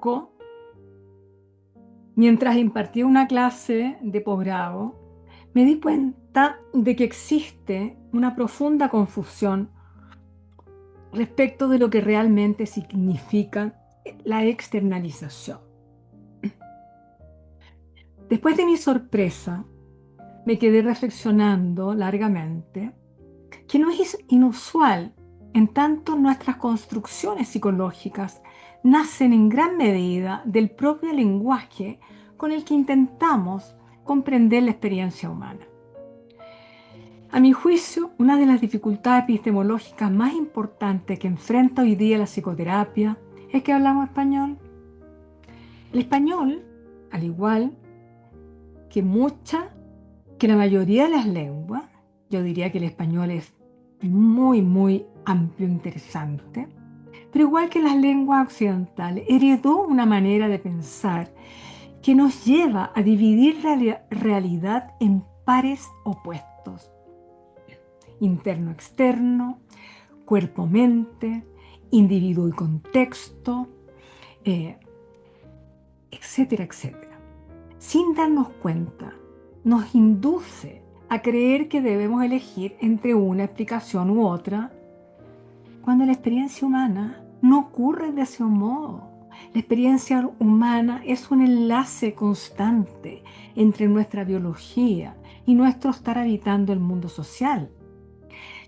poco, mientras impartía una clase de posgrado, me di cuenta de que existe una profunda confusión respecto de lo que realmente significa la externalización. Después de mi sorpresa, me quedé reflexionando largamente que no es inusual, en tanto nuestras construcciones psicológicas nacen en gran medida del propio lenguaje con el que intentamos comprender la experiencia humana. A mi juicio, una de las dificultades epistemológicas más importantes que enfrenta hoy día la psicoterapia es que hablamos español. El español, al igual que la mayoría de las lenguas, yo diría que el español es muy, muy amplio e interesante, pero igual que las lenguas occidentales, heredó una manera de pensar que nos lleva a dividir la realidad en pares opuestos: interno-externo, cuerpo-mente, individuo y contexto, eh, etcétera, etcétera. Sin darnos cuenta, nos induce a creer que debemos elegir entre una explicación u otra, cuando la experiencia humana no ocurre de ese modo. La experiencia humana es un enlace constante entre nuestra biología y nuestro estar habitando el mundo social.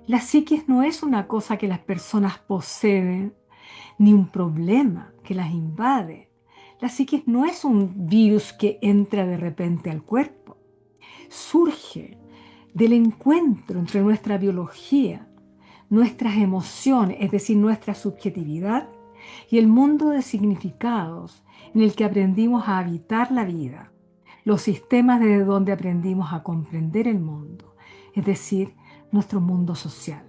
La psiquis no es una cosa que las personas poseen, ni un problema que las invade. La psiquis no es un virus que entra de repente al cuerpo. Surge del encuentro entre nuestra biología, nuestras emociones, es decir, nuestra subjetividad, y el mundo de significados en el que aprendimos a habitar la vida, los sistemas desde donde aprendimos a comprender el mundo, es decir, nuestro mundo social.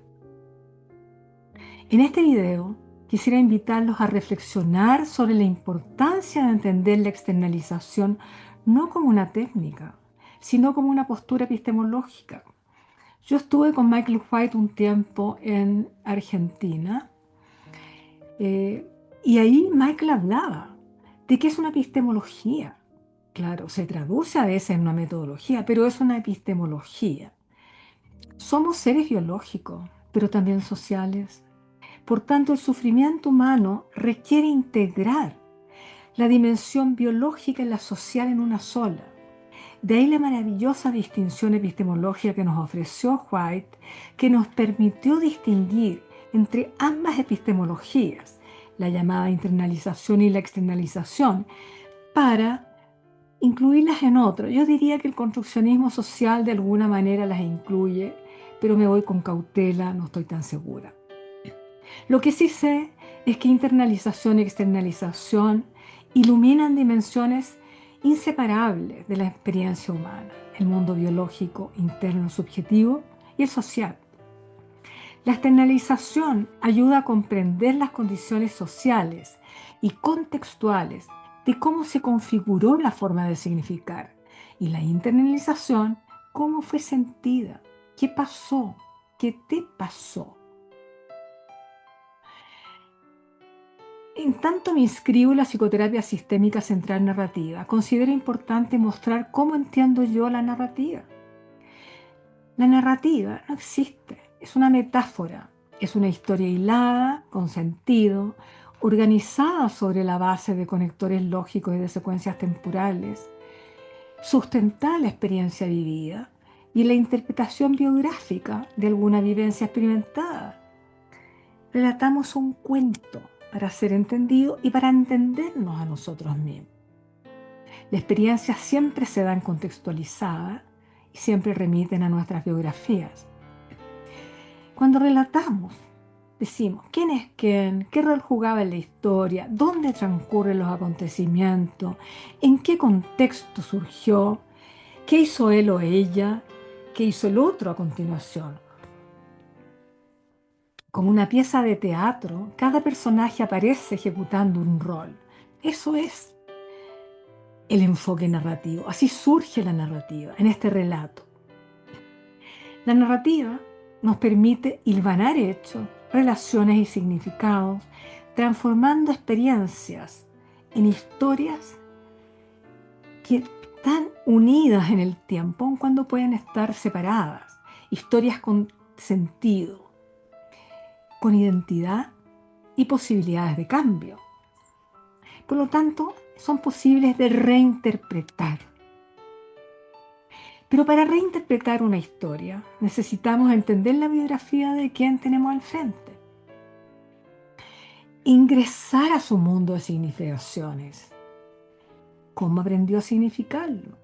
En este video quisiera invitarlos a reflexionar sobre la importancia de entender la externalización no como una técnica, sino como una postura epistemológica. Yo estuve con Michael White un tiempo en Argentina, eh, y ahí Michael hablaba de que es una epistemología. Claro, se traduce a veces en una metodología, pero es una epistemología. Somos seres biológicos, pero también sociales. Por tanto, el sufrimiento humano requiere integrar la dimensión biológica y la social en una sola. De ahí la maravillosa distinción epistemológica que nos ofreció White, que nos permitió distinguir entre ambas epistemologías, la llamada internalización y la externalización, para incluirlas en otro. Yo diría que el construccionismo social de alguna manera las incluye, pero me voy con cautela, no estoy tan segura. Lo que sí sé es que internalización y externalización iluminan dimensiones inseparables de la experiencia humana: el mundo biológico, interno, subjetivo y el social. La externalización ayuda a comprender las condiciones sociales y contextuales de cómo se configuró la forma de significar, y la internalización, cómo fue sentida, qué pasó, qué te pasó. En tanto me inscribo en la psicoterapia sistémica central narrativa, considero importante mostrar cómo entiendo yo la narrativa. La narrativa no existe, es una metáfora, es una historia hilada, con sentido, organizada sobre la base de conectores lógicos y de secuencias temporales, sustentada en la experiencia vivida y la interpretación biográfica de alguna vivencia experimentada. Relatamos un cuento para ser entendido y para entendernos a nosotros mismos. La experiencia siempre se dan contextualizada y siempre remiten a nuestras biografías. Cuando relatamos, decimos quién es quién, qué rol jugaba en la historia, dónde transcurren los acontecimientos, en qué contexto surgió, qué hizo él o ella, qué hizo el otro a continuación. Como una pieza de teatro, cada personaje aparece ejecutando un rol. Eso es el enfoque narrativo. Así surge la narrativa en este relato. La narrativa nos permite hilvanar hechos, relaciones y significados, transformando experiencias en historias que están unidas en el tiempo, aun cuando pueden estar separadas. Historias con sentido, con identidad y posibilidades de cambio. Por lo tanto, son posibles de reinterpretar. Pero para reinterpretar una historia necesitamos entender la biografía de quien tenemos al frente. Ingresar a su mundo de significaciones. ¿Cómo aprendió a significarlo?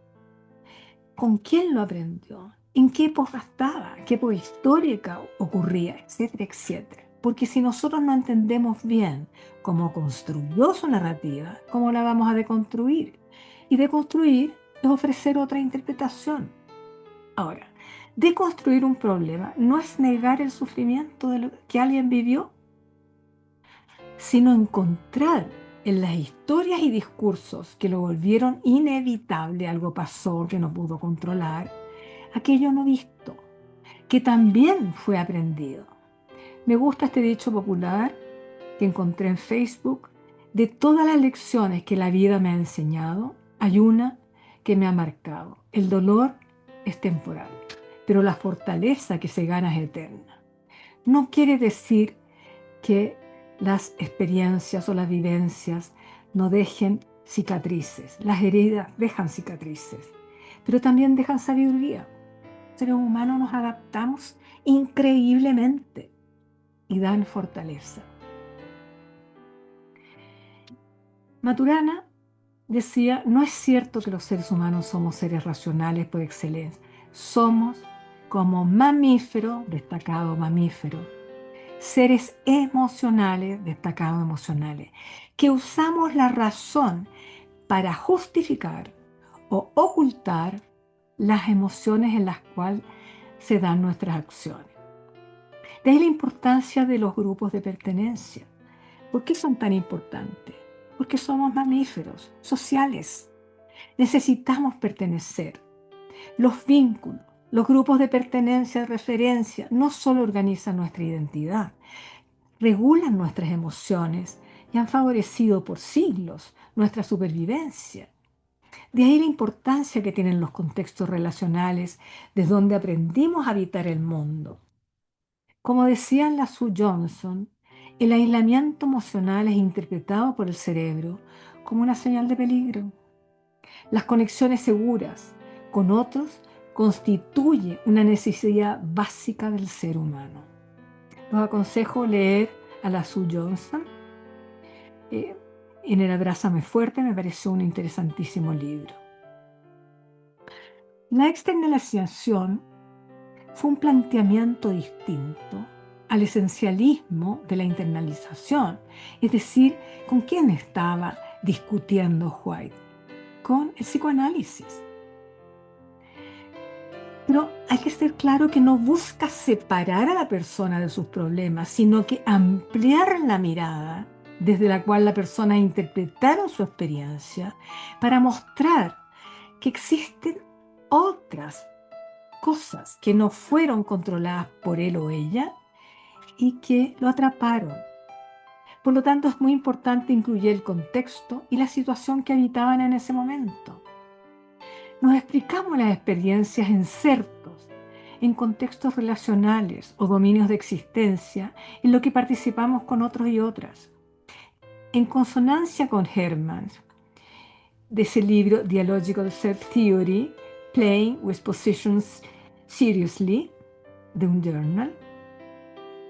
¿Con quién lo aprendió? ¿En qué época estaba? ¿Qué época histórica ocurría? Etcétera, etcétera. Porque si nosotros no entendemos bien cómo construyó su narrativa, ¿cómo la vamos a deconstruir? Y deconstruir es ofrecer otra interpretación. Ahora, deconstruir un problema no es negar el sufrimiento de lo que alguien vivió, sino encontrar en las historias y discursos que lo volvieron inevitable, algo pasó que no pudo controlar, aquello no visto, que también fue aprendido. Me gusta este dicho popular que encontré en Facebook: de todas las lecciones que la vida me ha enseñado, hay una que me ha marcado. El dolor es temporal, pero la fortaleza que se gana es eterna. No quiere decir que las experiencias o las vivencias no dejen cicatrices. Las heridas dejan cicatrices, pero también dejan sabiduría. Los seres humanos nos adaptamos increíblemente y dan fortaleza. Maturana decía: no es cierto que los seres humanos somos seres racionales por excelencia. Somos, como mamífero, destacado mamífero, seres emocionales, destacados emocionales, que usamos la razón para justificar o ocultar las emociones en las cuales se dan nuestras acciones. De ahí la importancia de los grupos de pertenencia. ¿Por qué son tan importantes? Porque somos mamíferos sociales. Necesitamos pertenecer. Los vínculos, los grupos de pertenencia, de referencia, no solo organizan nuestra identidad, regulan nuestras emociones y han favorecido por siglos nuestra supervivencia. De ahí la importancia que tienen los contextos relacionales, desde donde aprendimos a habitar el mundo. Como decía la Sue Johnson, el aislamiento emocional es interpretado por el cerebro como una señal de peligro. Las conexiones seguras con otros constituye una necesidad básica del ser humano. Los aconsejo leer a la Sue Johnson. En el Abrázame Fuerte me pareció un interesantísimo libro. La externalización fue un planteamiento distinto al esencialismo de la internalización. Es decir, ¿con quién estaba discutiendo White? Con el psicoanálisis. Pero hay que ser claro que no busca separar a la persona de sus problemas, sino que ampliar la mirada desde la cual la persona interpretaron su experiencia para mostrar que existen otras cosas que no fueron controladas por él o ella y que lo atraparon. Por lo tanto, es muy importante incluir el contexto y la situación que habitaban en ese momento. Nos explicamos las experiencias en certos, en contextos relacionales o dominios de existencia en los que participamos con otros y otras. En consonancia con Herman, de ese libro Dialogical Self-Theory, Playing with Positions Seriously, de un journal,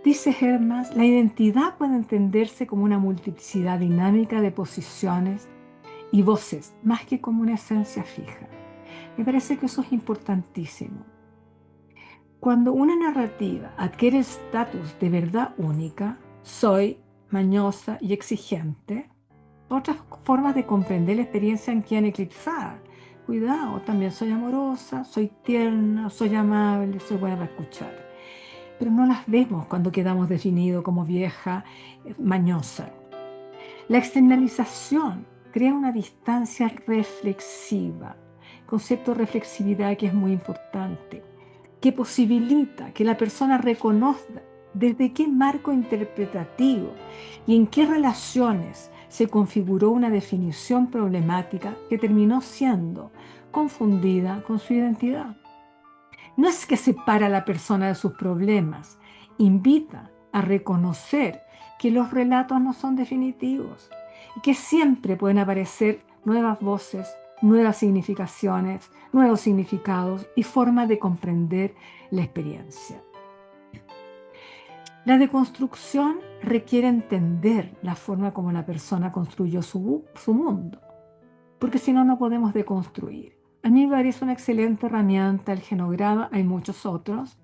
dice Herman, la identidad puede entenderse como una multiplicidad dinámica de posiciones y voces, más que como una esencia fija. Me parece que eso es importantísimo. Cuando una narrativa adquiere estatus de verdad única, soy mañosa y exigente, otras formas de comprender la experiencia quedan eclipsadas. Cuidado, también soy amorosa, soy tierna, soy amable, soy buena para escuchar. Pero no las vemos cuando quedamos definidos como vieja, mañosa. La externalización crea una distancia reflexiva, concepto de reflexividad que es muy importante, que posibilita que la persona reconozca desde qué marco interpretativo y en qué relaciones se configuró una definición problemática que terminó siendo confundida con su identidad. No es que separa a la persona de sus problemas, invita a reconocer que los relatos no son definitivos y que siempre pueden aparecer nuevas voces, nuevas significaciones, nuevos significados y formas de comprender la experiencia. La deconstrucción requiere entender la forma como la persona construyó su mundo, porque si no, no podemos deconstruir. A mí me parece una excelente herramienta el genograma, hay muchos otros,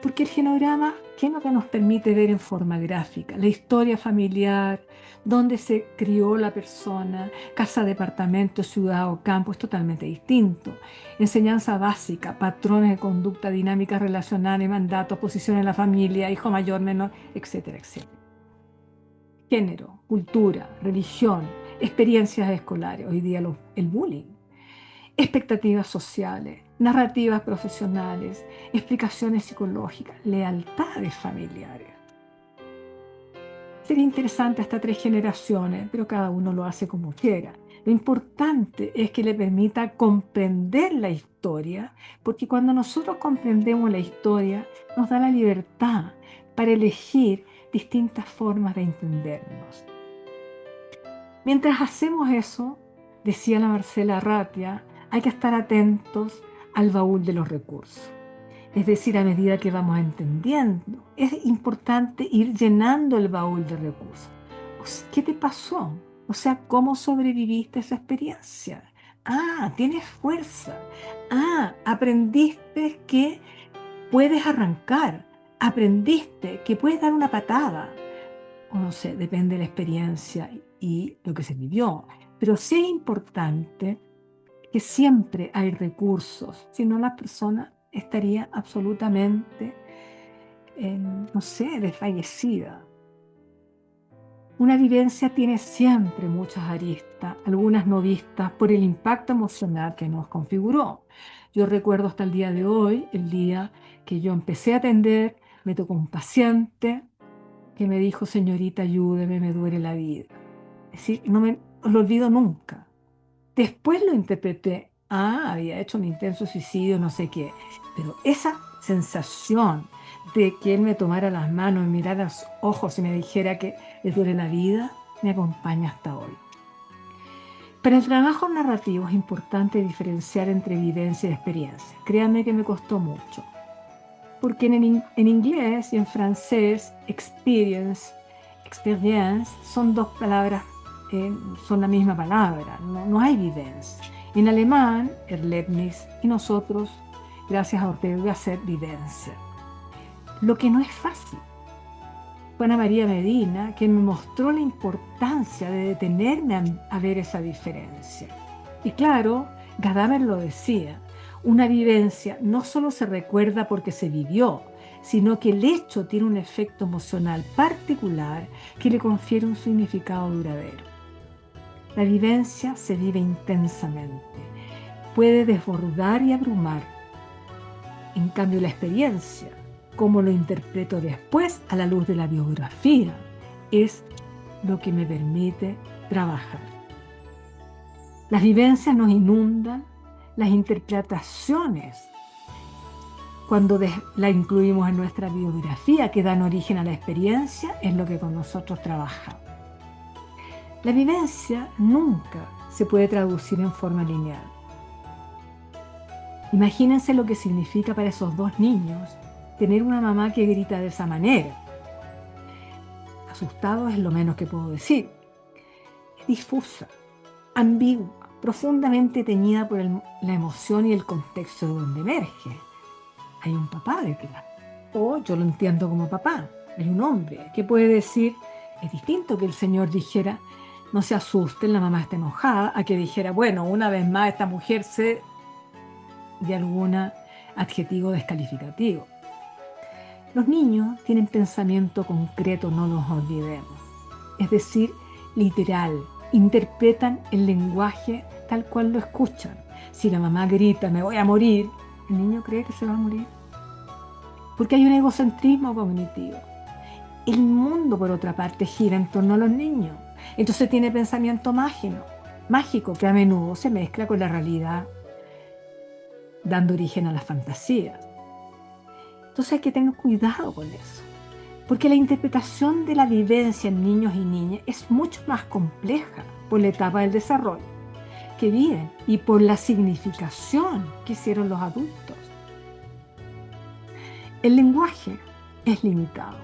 porque el genograma, ¿qué es lo que nos permite ver en forma gráfica? La historia familiar, dónde se crió la persona, casa, departamento, ciudad o campo, es totalmente distinto. Enseñanza básica, patrones de conducta, dinámicas relacionales, mandatos, posición en la familia, hijo mayor, menor, etcétera, etcétera. Género, cultura, religión, experiencias escolares, hoy día el bullying, expectativas sociales, narrativas profesionales, explicaciones psicológicas, lealtades familiares. Sería interesante hasta 3 generaciones, pero cada uno lo hace como quiera. Lo importante es que le permita comprender la historia, porque cuando nosotros comprendemos la historia, nos da la libertad para elegir distintas formas de entendernos. Mientras hacemos eso, decía la Marcela Ratia, hay que estar atentos al baúl de los recursos. Es decir, a medida que vamos entendiendo, es importante ir llenando el baúl de recursos. ¿Qué te pasó? O sea, ¿cómo sobreviviste a esa experiencia? Ah, tienes fuerza. Ah, aprendiste que puedes arrancar. Aprendiste que puedes dar una patada. O no sé, depende de la experiencia y lo que se vivió. Pero sí es importante que siempre hay recursos, si no la persona estaría absolutamente, no sé, desfallecida. Una vivencia tiene siempre muchas aristas, algunas no vistas por el impacto emocional que nos configuró. Yo recuerdo hasta el día de hoy, el día que yo empecé a atender, me tocó un paciente que me dijo, señorita, ayúdeme, me duele la vida. Es decir, no me lo olvido nunca. Después lo interpreté, había hecho un intenso suicidio, no sé qué. Pero esa sensación de que él me tomara las manos, me mirara a los ojos y me dijera que le duele la vida, me acompaña hasta hoy. Para el trabajo narrativo es importante diferenciar entre evidencia y experiencia. Créanme que me costó mucho. Porque en inglés y en francés, experience son dos palabras, son la misma palabra, no hay vivencia. En alemán, Erlebnis, y nosotros, gracias a Ortega, hacer vivencia. Lo que no es fácil. Fue Ana María Medina quien me mostró la importancia de detenerme a ver esa diferencia. Y claro, Gadamer lo decía, una vivencia no solo se recuerda porque se vivió, sino que el hecho tiene un efecto emocional particular que le confiere un significado duradero. La vivencia se vive intensamente, puede desbordar y abrumar. En cambio, la experiencia, como lo interpreto después a la luz de la biografía, es lo que me permite trabajar. Las vivencias nos inundan, las interpretaciones, cuando la incluimos en nuestra biografía, que dan origen a la experiencia, es lo que con nosotros trabajamos. La vivencia nunca se puede traducir en forma lineal. Imagínense lo que significa para esos 2 niños tener una mamá que grita de esa manera. Asustado es lo menos que puedo decir. Es difusa, ambigua, profundamente teñida por la emoción y el contexto de donde emerge. Hay un papá detrás, o yo lo entiendo como papá, hay un hombre que puede decir, es distinto que el Señor dijera, no se asusten, la mamá está enojada, a que dijera, bueno, una vez más esta mujer se de algún adjetivo descalificativo. Los niños tienen pensamiento concreto, no nos olvidemos. Es decir, literal, interpretan el lenguaje tal cual lo escuchan. Si la mamá grita, me voy a morir, el niño cree que se va a morir. Porque hay un egocentrismo cognitivo. El mundo, por otra parte, gira en torno a los niños. Entonces tiene pensamiento mágico que a menudo se mezcla con la realidad, dando origen a la fantasía. Entonces hay que tener cuidado con eso, porque la interpretación de la vivencia en niños y niñas es mucho más compleja por la etapa del desarrollo que viven y por la significación que hicieron los adultos. El lenguaje es limitado,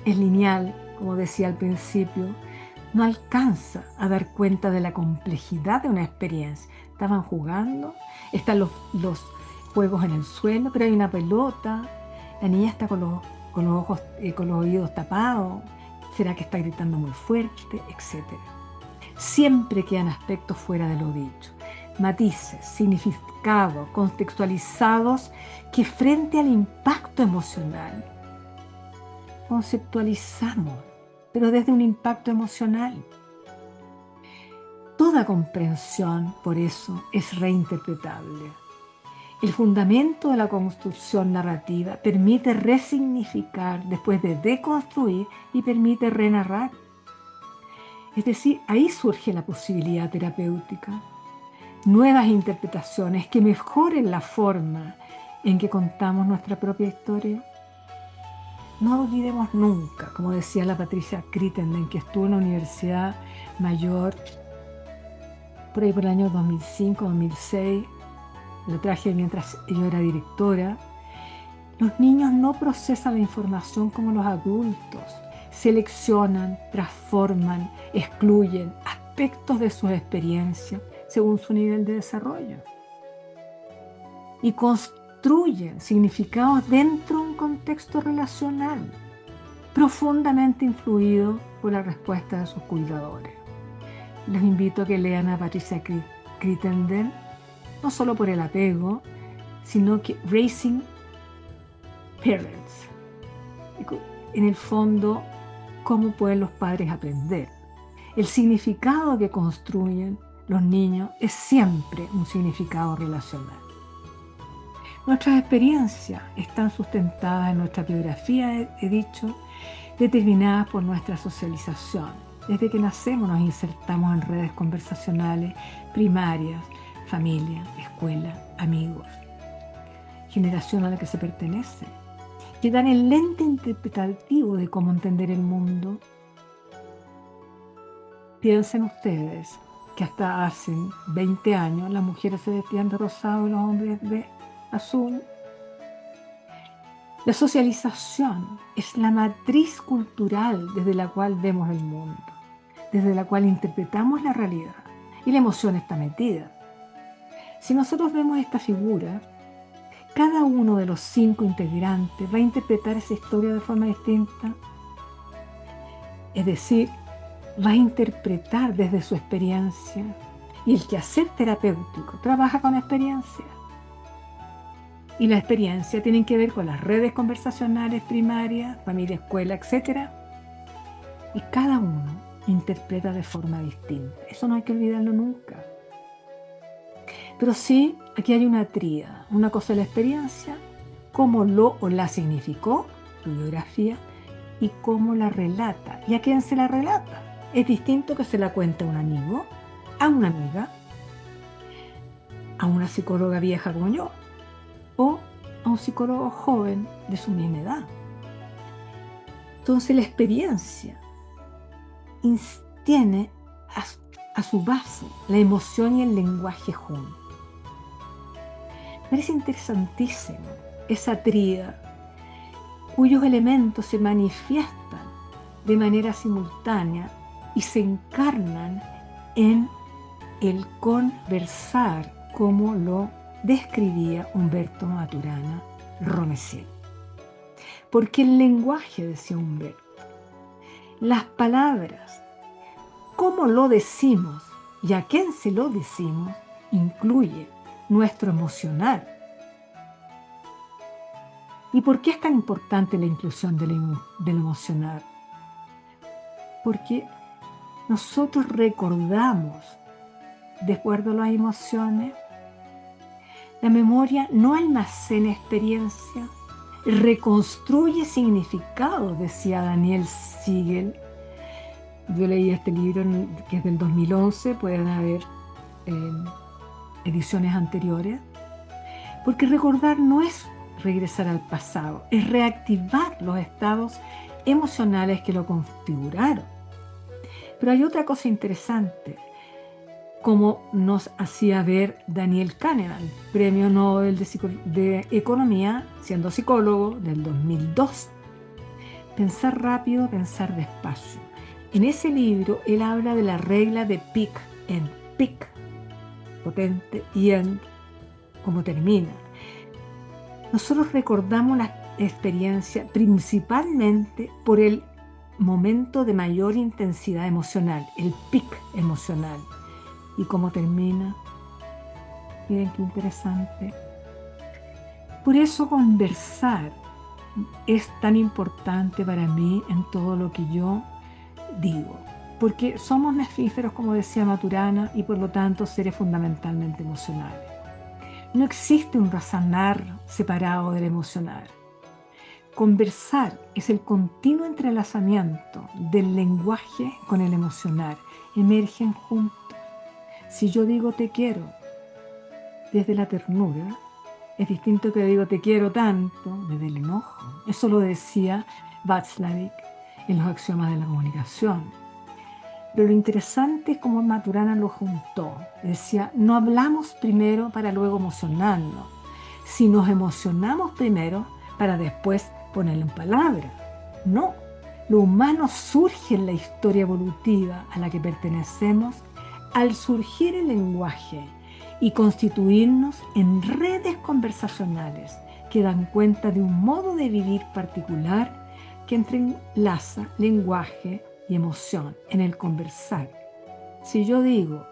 es lineal, como decía al principio, no alcanza a dar cuenta de la complejidad de una experiencia. Estaban jugando, están los juegos en el suelo, pero hay una pelota, la niña está con los ojos, con los oídos tapados, será que está gritando muy fuerte, etcétera. Siempre quedan aspectos fuera de lo dicho, matices, significados, contextualizados que frente al impacto emocional conceptualizamos, pero desde un impacto emocional. Toda comprensión, por eso, es reinterpretable. El fundamento de la construcción narrativa permite resignificar después de deconstruir y permite renarrar. Es decir, ahí surge la posibilidad terapéutica. Nuevas interpretaciones que mejoren la forma en que contamos nuestra propia historia. No olvidemos nunca, como decía la Patricia Crittenden, que estuvo en la Universidad Mayor por ahí por el año 2005-2006, lo traje mientras yo era directora. Los niños no procesan la información como los adultos. Seleccionan, transforman, excluyen aspectos de sus experiencias según su nivel de desarrollo. Y construyen significados dentro de un contexto relacional, profundamente influido por la respuesta de sus cuidadores. Les invito a que lean a Patricia Crittenden, no solo por el apego, sino que Raising Parents. En el fondo, cómo pueden los padres aprender. El significado que construyen los niños es siempre un significado relacional. Nuestras experiencias están sustentadas en nuestra biografía, he dicho, determinadas por nuestra socialización. Desde que nacemos nos insertamos en redes conversacionales primarias, familia, escuela, amigos, generación a la que se pertenece, que dan el lente interpretativo de cómo entender el mundo. Piensen ustedes que hasta hace 20 años las mujeres se vestían de rosado y los hombres de azul. La socialización es la matriz cultural desde la cual vemos el mundo, desde la cual interpretamos la realidad, y la emoción está metida. Si nosotros vemos esta figura, cada uno de los 5 integrantes va a interpretar esa historia de forma distinta. Es decir, va a interpretar desde su experiencia. Y el quehacer terapéutico trabaja con experiencia. Y la experiencia tiene que ver con las redes conversacionales primarias, familia, escuela, etc. Y cada uno interpreta de forma distinta. Eso no hay que olvidarlo nunca. Pero sí, aquí hay una tríada. Una cosa es la experiencia, cómo lo o la significó, tu biografía, y cómo la relata. ¿Y a quién se la relata? Es distinto que se la cuente a un amigo, a una amiga, a una psicóloga vieja como yo, o a un psicólogo joven de su misma edad. Entonces la experiencia tiene a su base la emoción y el lenguaje juntos. Me parece interesantísimo esa tríada cuyos elementos se manifiestan de manera simultánea y se encarnan en el conversar, como lo describía Humberto Maturana Romesel. Porque el lenguaje, decía Humberto, las palabras, cómo lo decimos y a quién se lo decimos, incluye nuestro emocional. ¿Y por qué es tan importante la inclusión del emocional? Porque nosotros recordamos de acuerdo a las emociones. La memoria no almacena experiencia, reconstruye significados, decía Daniel Siegel, Yo leí este libro que es del 2011, pueden haber eh, ediciones anteriores, porque recordar no es regresar al pasado, es reactivar los estados emocionales que lo configuraron. Pero hay otra cosa interesante, como nos hacía ver Daniel Kahneman, Premio Nobel de Economía, siendo psicólogo, del 2002. Pensar rápido, pensar despacio. En ese libro él habla de la regla de Peak en Peak, potente, y End, como termina. Nosotros recordamos la experiencia principalmente por el momento de mayor intensidad emocional, el peak emocional. ¿Y cómo termina? Miren qué interesante. Por eso conversar es tan importante para mí en todo lo que yo digo. Porque somos nefíferos, como decía Maturana, y por lo tanto seres fundamentalmente emocionales. No existe un razonar separado del emocional. Conversar es el continuo entrelazamiento del lenguaje con el emocional. Emergen juntos. Si yo digo te quiero desde la ternura, es distinto que digo te quiero tanto desde el enojo. Eso lo decía Václavic en los axiomas de la comunicación. Pero lo interesante es cómo Maturana lo juntó. Decía, no hablamos primero para luego emocionarnos. Si nos emocionamos primero para después ponerlo en palabras. No, lo humano surge en la historia evolutiva a la que pertenecemos al surgir el lenguaje y constituirnos en redes conversacionales que dan cuenta de un modo de vivir particular que entrelaza lenguaje y emoción en el conversar. Si yo digo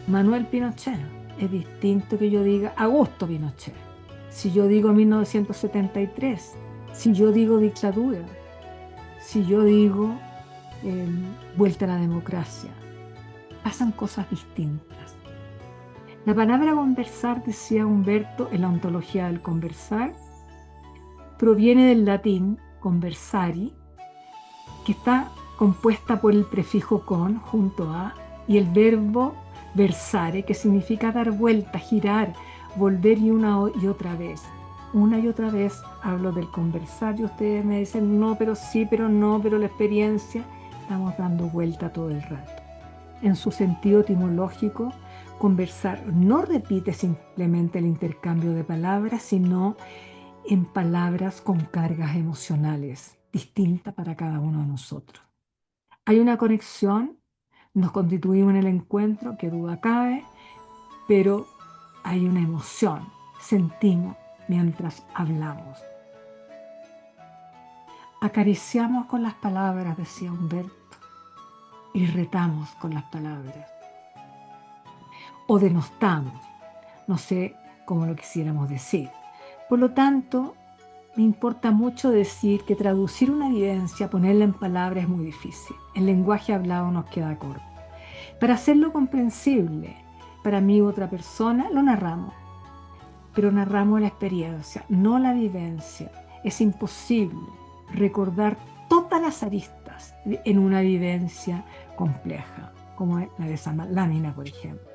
Manuel Pinochet, es distinto que yo diga Augusto Pinochet. Si yo digo 1973, si yo digo dictadura, si yo digo vuelta a la democracia, pasan cosas distintas. La palabra conversar, decía Humberto en la ontología del conversar, proviene del latín conversari, que está compuesta por el prefijo con junto a y el verbo versare, que significa dar vuelta, girar, volver y una y otra vez. Una y otra vez hablo del conversar y ustedes me dicen no, pero sí, pero no, pero la experiencia. Estamos dando vuelta todo el rato. En su sentido etimológico, conversar no repite simplemente el intercambio de palabras, sino en palabras con cargas emocionales distintas para cada uno de nosotros. Hay una conexión, nos constituimos en el encuentro, que duda cabe, pero hay una emoción, sentimos mientras hablamos. Acariciamos con las palabras, decía Humberto, y retamos con las palabras. O denostamos, no sé cómo lo quisiéramos decir. Por lo tanto, me importa mucho decir que traducir una vivencia, ponerla en palabras es muy difícil. El lenguaje hablado nos queda corto. Para hacerlo comprensible para mí u otra persona, lo narramos. Pero narramos la experiencia, no la vivencia. Es imposible recordar todas las aristas en una vivencia compleja, como la de esa lámina, por ejemplo.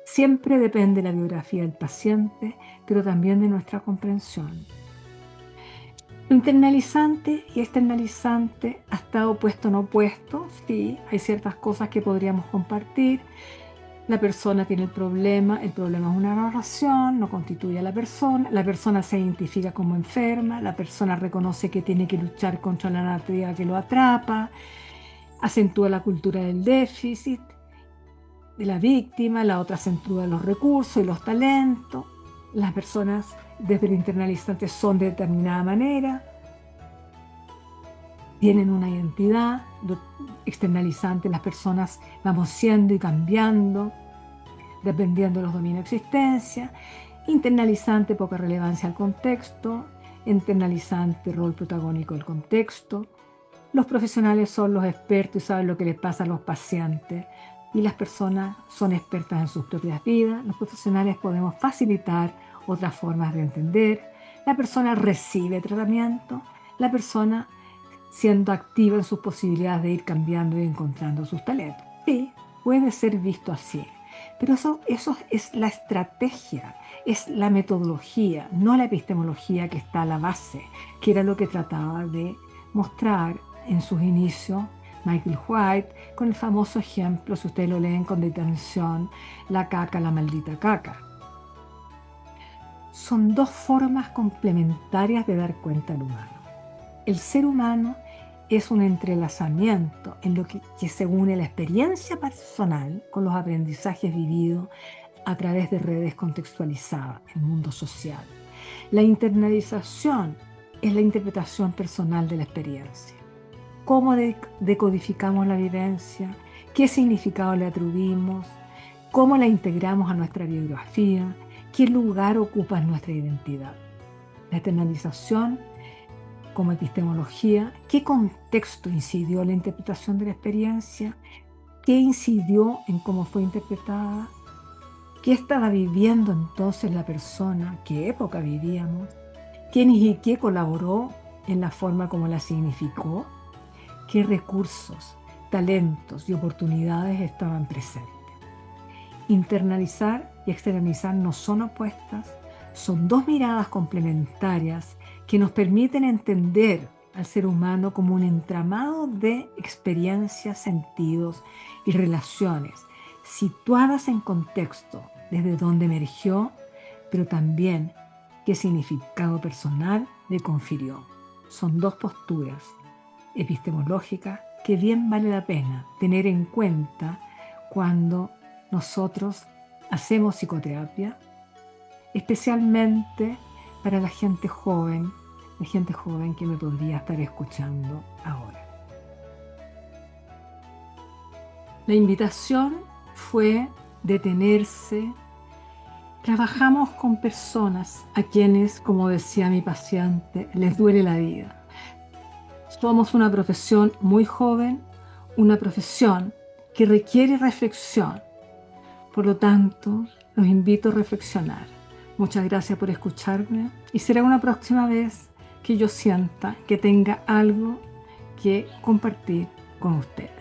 Siempre depende de la biografía del paciente, pero también de nuestra comprensión. Lo internalizante y externalizante ha estado puesto o no puesto. Sí, hay ciertas cosas que podríamos compartir. La persona tiene el problema es una narración, no constituye a la persona se identifica como enferma, la persona reconoce que tiene que luchar contra la narrativa que lo atrapa, acentúa la cultura del déficit, de la víctima, la otra acentúa los recursos y los talentos. Las personas desde el internalizante son de determinada manera, tienen una identidad. Externalizante, las personas vamos siendo y cambiando dependiendo de los dominios de existencia. Internalizante, poca relevancia al contexto. Internalizante, rol protagónico del contexto. Los profesionales son los expertos y saben lo que les pasa a los pacientes. Y las personas son expertas en sus propias vidas. Los profesionales podemos facilitar otras formas de entender. La persona recibe tratamiento. La persona siendo activa en sus posibilidades de ir cambiando y encontrando sus talentos. Sí, puede ser visto así, pero eso es la estrategia, es la metodología, no la epistemología que está a la base, que era lo que trataba de mostrar en sus inicios Michael White, con el famoso ejemplo, si ustedes lo leen con detención, la caca, la maldita caca. Son dos formas complementarias de dar cuenta al humano. El ser humano es un entrelazamiento en lo que se une la experiencia personal con los aprendizajes vividos a través de redes contextualizadas, el mundo social. La internalización es la interpretación personal de la experiencia. ¿Cómo decodificamos la vivencia? ¿Qué significado le atribuimos? ¿Cómo la integramos a nuestra biografía? ¿Qué lugar ocupa en nuestra identidad? La externalización como epistemología, ¿qué contexto incidió en la interpretación de la experiencia? ¿Qué incidió en cómo fue interpretada? ¿Qué estaba viviendo entonces la persona? ¿Qué época vivíamos? ¿Quién y qué colaboró en la forma como la significó? ¿Qué recursos, talentos y oportunidades estaban presentes? Internalizar y externalizar no son opuestas, son dos miradas complementarias que nos permiten entender al ser humano como un entramado de experiencias, sentidos y relaciones situadas en contexto desde donde emergió, pero también qué significado personal le confirió. Son dos posturas epistemológicas que bien vale la pena tener en cuenta cuando nosotros hacemos psicoterapia, especialmente para la gente joven que me podría estar escuchando ahora. La invitación fue detenerse. Trabajamos con personas a quienes, como decía mi paciente, les duele la vida. Somos una profesión muy joven, una profesión que requiere reflexión. Por lo tanto, los invito a reflexionar. Muchas gracias por escucharme y será una próxima vez que yo sienta que tenga algo que compartir con ustedes.